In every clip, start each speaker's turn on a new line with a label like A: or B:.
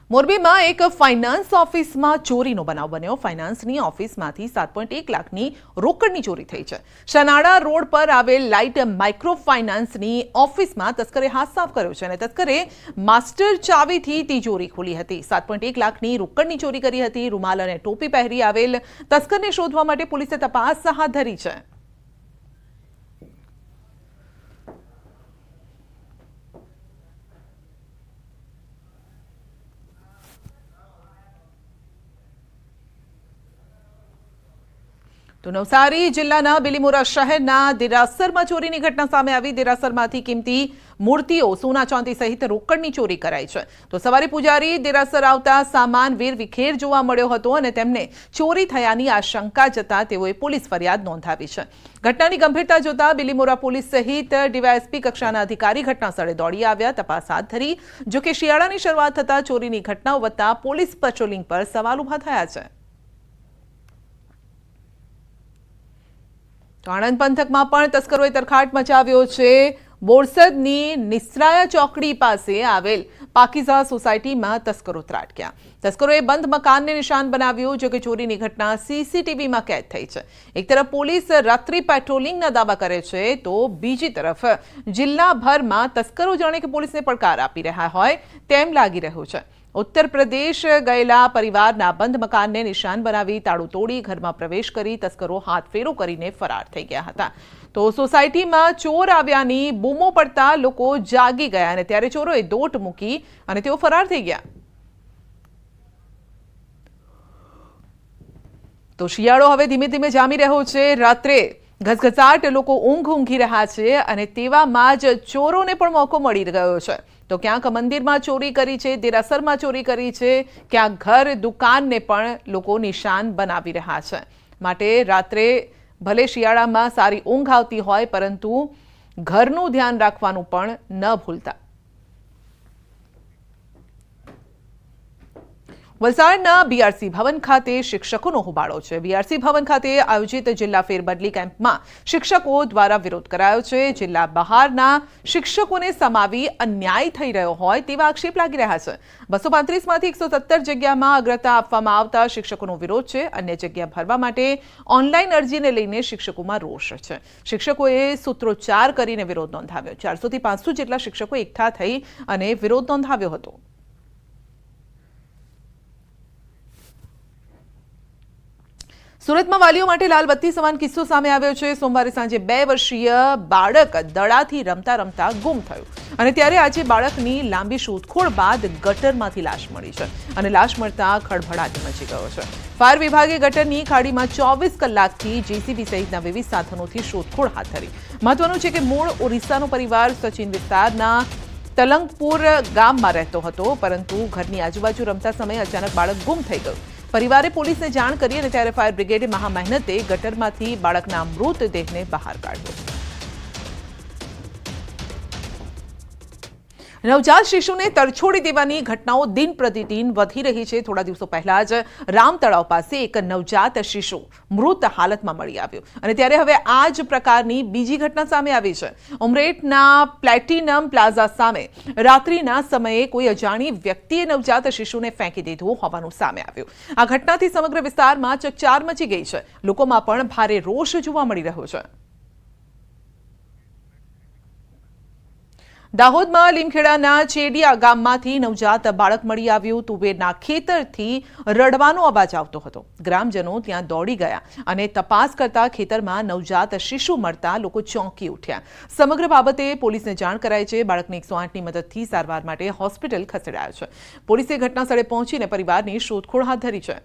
A: મોરબીમાં એક ફાઇનાન્સ ઓફિસમાં ચોરીનો બનાવ બન્યો। ફાઇનાન્સની ઓફિસમાંથી 7.1 લાખની રોકડની ચોરી થઈ છે। શનાળા રોડ પર આવેલ લાઇટ માઇક્રો ફાઇનાન્સની ઓફિસમાં તસ્કરે હાથ સાફ કર્યો છે અને તસ્કરે માસ્ટર ચાવીથી તિજોરી ખોલી હતી। 7.1 લાખની રોકડની ચોરી કરી હતી। રૂમાલ અને ટોપી પહેરી આવેલ તસ્કરને શોધવા માટે પોલીસે તપાસ હાથ ધરી છે। તો નવસારી જિલ્લાના બિલીમોરા શહેરના દેરાસરમાં ચોરીની ઘટના સામે આવી। દેરાસરમાંથી કિંમતી મૂર્તિઓ, સોના ચાંદી સહિત રોકડની ચોરી કરાઈ છે। તો સવારે પૂજારી દેરાસર આવતા સામાન વેરવિખેર જોવા મળ્યો હતો અને તેમને ચોરી થયાની આશંકા જતા તેઓએ પોલીસ ફરિયાદ નોંધાવી છે। ઘટનાની ગંભીરતા જોતા બિલીમોરા પોલીસ સહિત ડીવાયએસપી કક્ષાના અધિકારી ઘટનાસ્થળે દોડી આવ્યા, તપાસ હાથ ધરી। જો કે શિયાળાની શરૂઆત થતા ચોરીની ઘટનાઓ વધતા પોલીસ પેટ્રોલિંગ પર સવાલ ઉભા થયા છે। તો આણંદ પંથકમાં પણ તસ્કરોએ તરખાટ મચાવ્યો છે। બોરસદની નિસરાયા ચોકડી પાસે આવેલ પાકીઝા સોસાયટીમાં તસ્કરો ત્રાટક્યા। તસ્કરોએ બંધ મકાનને નિશાન બનાવ્યું। જો કે ચોરીની ઘટના સીસીટીવીમાં કેદ થઈ છે। એક તરફ પોલીસ રાત્રિ પેટ્રોલિંગના દાવા કરે છે તો બીજી તરફ જિલ્લાભરમાં તસ્કરો જાણે કે પોલીસને પડકાર આપી રહ્યા હોય તેમ લાગી રહ્યું છે। ઉત્તર પ્રદેશ ગયેલા પરિવારના બંધ મકાનને નિશાન બનાવી તાળું તોડી ઘરમાં પ્રવેશ કરી તસ્કરો હાથફેરો કરીને ફરાર થઈ ગયા હતા। તો સોસાયટીમાં ચોર આવ્યાની બૂમો પડતા લોકો જાગી ગયા અને ત્યારે ચોરોએ દોટ મૂકી અને તેઓ ફરાર થઈ ગયા। તો શિયાળો હવે ધીમે ધીમે જામી રહ્યો છે। રાત્રે ઘસઘસાટ લોકો ઊંઘી રહ્યા છે અને તેવામાં જ ચોરોને પણ મોકો મળી ગયો છે। તો ક્યાંક મંદિરમાં ચોરી કરી છે, દેરાસરમાં ચોરી કરી છે, ક્યાંક ઘર દુકાનને પણ લોકો નિશાન બનાવી રહ્યા છે। માટે રાત્રે ભલે શિયાળામાં સારી ઊંઘ આવતી હોય પરંતુ ઘરનું ધ્યાન રાખવાનું પણ ન ભૂલતા। વલસાડના બીઆરસી ભવન ખાતે શિક્ષકોનો હોબાળો છે। બીઆરસી ભવન ખાતે આયોજિત જિલ્લા ફેરબદલી કેમ્પમાં શિક્ષકો દ્વારા વિરોધ કરાયો છે। જિલ્લા બહારના શિક્ષકોને સમાવી અન્યાય થઈ રહ્યો હોય તેવા આક્ષેપ લાગી રહ્યા છે। 235માંથી 117 જગ્યામાં અગ્રતા આપવામાં આવતા શિક્ષકોનો વિરોધ છે। અન્ય જગ્યા ભરવા માટે ઓનલાઈન અરજીને લઈને શિક્ષકોમાં રોષ છે। શિક્ષકોએ સૂત્રોચ્ચાર કરીને વિરોધ નોંધાવ્યો। 400 થી 500 જેટલા શિક્ષકો એકઠા થઈ અને વિરોધ નોંધાવ્યો હતો। સુરતમાં વાલીઓ માટે લાલ બત્તી સમાન કિસ્સો સામે આવ્યો છે। સોમવારે સાંજે 2 વર્ષીય બાળક દડાથી રમતા રમતા ગુમ થયું અને ત્યારે આજે બાળકની લાંબી શોધખોળ બાદ ગટરમાંથી લાશ મળી છે અને લાશ મળતા ખળભળાટ મચી ગયો છે। ફાયર વિભાગે ગટરની ખાડીમાં 24 કલાકથી જેસીબી સહિતના વિવિધ સાધનોથી શોધખોળ હાથ ધરી। મહત્વનું છે કે મૂળ ઓરિસ્સાનો પરિવાર સચિન વિસ્તારના તલંગપુર ગામમાં રહેતો હતો, પરંતુ ઘરની આજુબાજુ રમતા સમયે અચાનક બાળક ગુમ થઈ ગયું। પરિવારે પોલીસને જાણ કરી અને ત્યારે ફાયર બ્રિગેડે મહા મહેનતે ગટરમાંથી બાળકના મૃતદેહને બહાર કાઢ્યો। નવજાત શિશુને તરછોડી દેવાની ઘટનાઓ દિન પ્રતિદિન વધી રહી છે। થોડા દિવસો પહેલા જ રામ તળાવ પાસે એક નવજાત શિશુ મૃત હાલતમાં મળી આવ્યો અને ત્યારે હવે આ જ પ્રકારની બીજી ઘટના સામે આવી છે। ઉમરેઠના પ્લેટિનમ પ્લાઝા સામે રાત્રિના સમયે કોઈ અજાણી વ્યક્તિએ નવજાત શિશુને ફેંકી દીધું હોવાનું સામે આવ્યું। આ ઘટનાથી સમગ્ર વિસ્તારમાં ચકચાર મચી ગઈ છે। લોકોમાં પણ ભારે રોષ જોવા મળી રહ્યો છે। દાહોદમાં લીમખેડાના ચેડિયા ગામમાંથી નવજાત બાળક મળી આવ્યું। તુવેરના ખેતરથી રડવાનો અવાજ આવતો હતો। ગ્રામજનો ત્યાં દોડી ગયા અને તપાસ કરતા ખેતરમાં નવજાત શિશુ મળતા લોકો ચોંકી ઉઠ્યા। સમગ્ર બાબતે પોલીસને જાણ કરાઈ છે। બાળકને 108ની મદદથી સારવાર માટે હોસ્પિટલ ખસેડાયો છે। પોલીસે ઘટનાસ્થળે પહોંચીને પરિવારની શોધખોળ હાથ ધરી છે।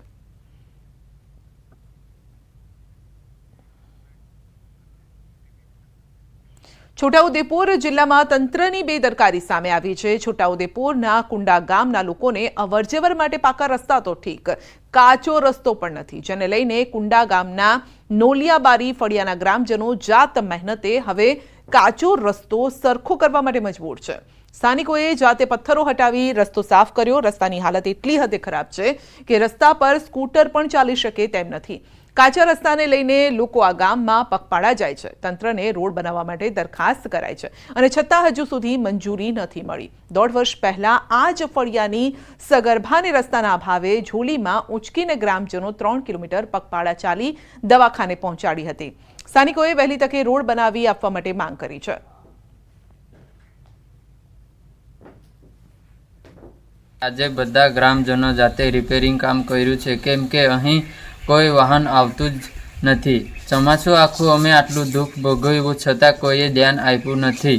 A: છોટાઉદેપુર જિલ્લામાં તંત્રની બેદરકારી સામે આવી છે। છોટાઉદેપુરના કુંડા ગામના લોકોને અવરજવર માટે પાકા રસ્તા તો ઠીક, કાચો રસ્તો પણ નથી, જેને લઈને કુંડા ગામના નોલિયાબારી ફળિયાના ગ્રામજનો જાત મહેનતે હવે કાચો રસ્તો સરખો કરવા માટે મજબૂર છે। સ્થાનિકોએ જાતે પથ્થરો હટાવી રસ્તો સાફ કર્યો। રસ્તાની હાલત એટલી હદે ખરાબ છે કે રસ્તા પર સ્કૂટર પણ ચાલી શકે તેમ નથી। કાચા રસ્તાને લઈને લોકો આ ગામમાં પગપાળા જાય છે. તંત્રને રોડ બનાવવા માટે દરખાસ્ત કરાઈ છે અને છતાં હજુ સુધી મંજૂરી નથી મળી. 1.5 વર્ષ પહેલા આ જ ફળિયાની સગર્ભાને રસ્તાના અભાવે ઝોલીમાં ઉંચકીને ગ્રામજનો 3 કિલોમીટર પગપાળા ચાલી દવાખાને પહોંચાડી હતી. સ્થાનિકોએ વહેલી તકે રોડ બનાવી આપવા માટે માંગ કરી છે.
B: આજે બધા ગ્રામજનો જાતે રિપેરિંગ કામ કર્યું છે, કેમ કે અહીં કોઈ વાહન આવતું જ નથી. ચોમાસું આખું અમે આટલું દુઃખ ભોગવ્યું છતાં કોઈએ ધ્યાન આપ્યું નથી.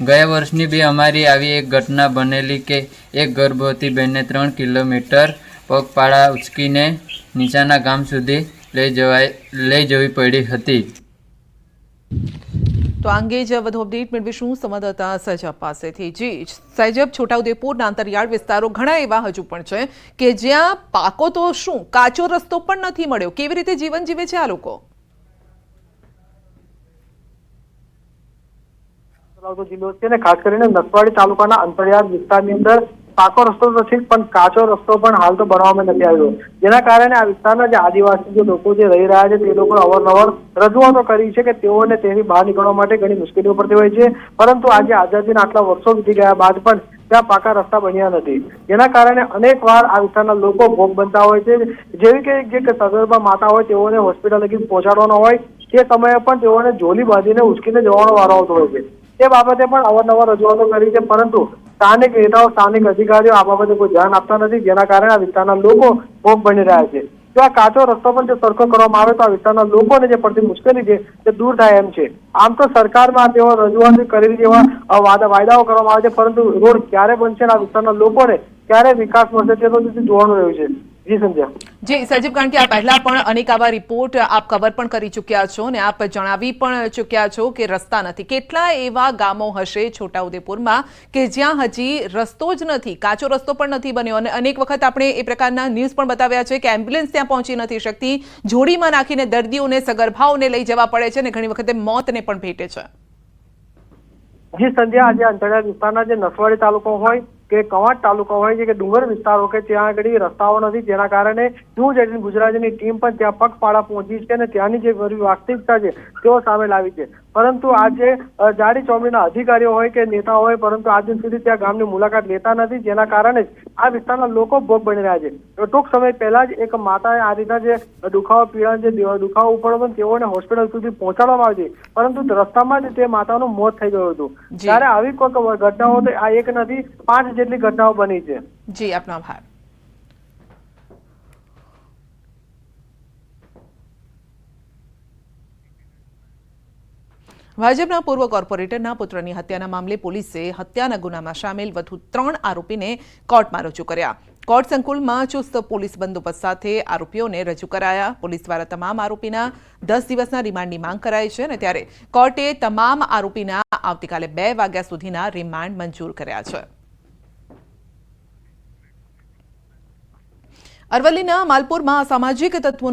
B: ગયા વર્ષની બી અમારી આવી એક ઘટના બનેલી કે એક ગર્ભવતી બહેનને 3 કિલોમીટર પગપાળા ઉચકીને નીચાના ગામ સુધી લઈ જવી પડી હતી.
A: તો આ અંગે જ વધુ અપડેટ મેળવીશું સંવાદદાતા સૈજબ પાસેથી. જી સૈજબ, છોટાઉદેપુરના અંતરિયાળ વિસ્તારો ઘણા એવા હજુ પણ છે કે જ્યાં પાકો તો શું કાચો રસ્તો પણ નથી મળ્યો. કેવી રીતે જીવન જીવે છે આ લોકો?
C: જિલ્લો છે ને ખાસ કરીને નસવાડી તાલુકાના અંતરિયાળ વિસ્તારની અંદર પાકો રસ્તો નથી પણ કાચો રસ્તો પણ હાલ તો બનાવવામાં નથી આવ્યો, જેના કારણે આ વિસ્તારના જે આદિવાસી જે લોકો જે રહી રહ્યા છે તે લોકો અવારનવાર રજૂઆતો કરી છે કે તેઓને તેની બહાર નીકળવા માટે ઘણી મુશ્કેલીઓ પડતી હોય છે, પરંતુ આજે આઝાદીના આટલા વર્ષો વીતી ગયા બાદ પણ ત્યાં પાકા રસ્તા બન્યા નથી, જેના કારણે અનેક વાર આ વિસ્તારના લોકો ભોગ બનતા હોય છે. જેવી કે જે સગર્ભા માતા હોય તેઓને હોસ્પિટલ લગી પહોંચાડવાનો હોય તે સમયે પણ તેઓને ઝોલી બાંધીને ઉચકીને જવાનો વારો આવતો હોય છે. તે બાબતે પણ અવારનવાર રજૂઆતો કરી છે, પરંતુ સ્થાનિક નેતાઓ સ્થાનિક અધિકારીઓ આ બાબતે કોઈ ધ્યાન આપતા નથી, જેના કારણે આ વિસ્તારના લોકો ભોગ બની રહ્યા છે. જો આ કાચો રસ્તો પણ જો સરખો કરવામાં આવે તો આ વિસ્તારના લોકોને જે પડતી મુશ્કેલી છે તે દૂર થાય એમ છે. આમ તો સરકારમાં તેઓ રજૂઆત કરી જેવા વાયદાઓ કરવામાં આવે છે, પરંતુ રોડ ક્યારે બનશે આ વિસ્તારના લોકોને ક્યારે વિકાસ મળશે તે તો જોવાનું રહ્યું છે. જી સંજય.
A: જી સજીવ, કારણ કે આ પહેલા પણ અનેક આવા રિપોર્ટ આપ કવર પણ કરી ચૂક્યા છો અને આપ જણાવી પણ ચૂક્યા છો કે રસ્તા નથી. કેટલા એવા ગામો હશે છોટાઉદેપુરમાં કે જ્યાં હજી રસ્તો જ નથી, કાચો રસ્તો પણ નથી બન્યો? અને અનેક વખત આપણે એ પ્રકારના ન્યૂઝ પણ બતાવ્યા છે કે એમ્બ્યુલન્સ ત્યાં પહોંચી નથી શકતી, જોડીમાં નાખીને દર્દીઓને સગર્ભાઓને લઈ જવા પડે છે અને ઘણી વખતે મોતને પણ ભેટે છે.
C: જી સંધ્યા, આજે અંતરિયાળ વિસ્તારના જે નસવાડી તાલુકો હોય કે કવાંટ તાલુકો હોય છે કે ડુંગર વિસ્તારો કે ત્યાં આગળ રસ્તાઓ નથી, જેના કારણે ન્યૂઝ 18 ગુજરાતીની ટીમ પણ ત્યાં પગપાળા પહોંચી છે અને ત્યાંની જે વાસ્તવિકતા છે તેઓ સામે લાવી છે. પરંતુ આજે જાડી ચોમડીના અધિકારીઓ હોય કે નેતા હોય, પરંતુ આજ દિન સુધી ત્યાં ગામની મુલાકાત લેતા નથી, જેના કારણે જ આ વિસ્તારના લોકો ભોગ બની રહ્યા છે. ટૂંક સમય પહેલા જ એક માતાએ આ રીતના જે દુખાવો ઉપડ્યો તેઓને હોસ્પિટલ સુધી પહોંચાડવામાં આવી છે, પરંતુ રસ્તામાં જ તે માતાનું મોત થઈ ગયું હતું. ત્યારે આવી કોઈ ઘટનાઓ તો આ એક નથી 5 જેટલી ઘટનાઓ બની છે.
A: જી, આપનો આભાર. ભાજપના પૂર્વ કોર્પોરેટરના પુત્રની હત્યાના મામલે પોલીસે હત્યાના ગુનામાં સામેલ વધુ 3 આરોપીને કોર્ટમાં રજૂ કર્યા. કોર્ટ સંકુલમાં ચુસ્ત પોલીસ બંદોબસ્ત સાથે આરોપીઓને રજૂ કરાયા. પોલીસ દ્વારા તમામ આરોપીના 10 દિવસના રિમાન્ડની માંગ કરાઈ છે અને ત્યારે કોર્ટે તમામ આરોપીના આવતીકાલે 2 વાગ્યા સુધીના રિમાન્ડ મંજૂર કર્યા છે. અરવલ્લીના માલપુરમાં સામાજિક તત્વોનું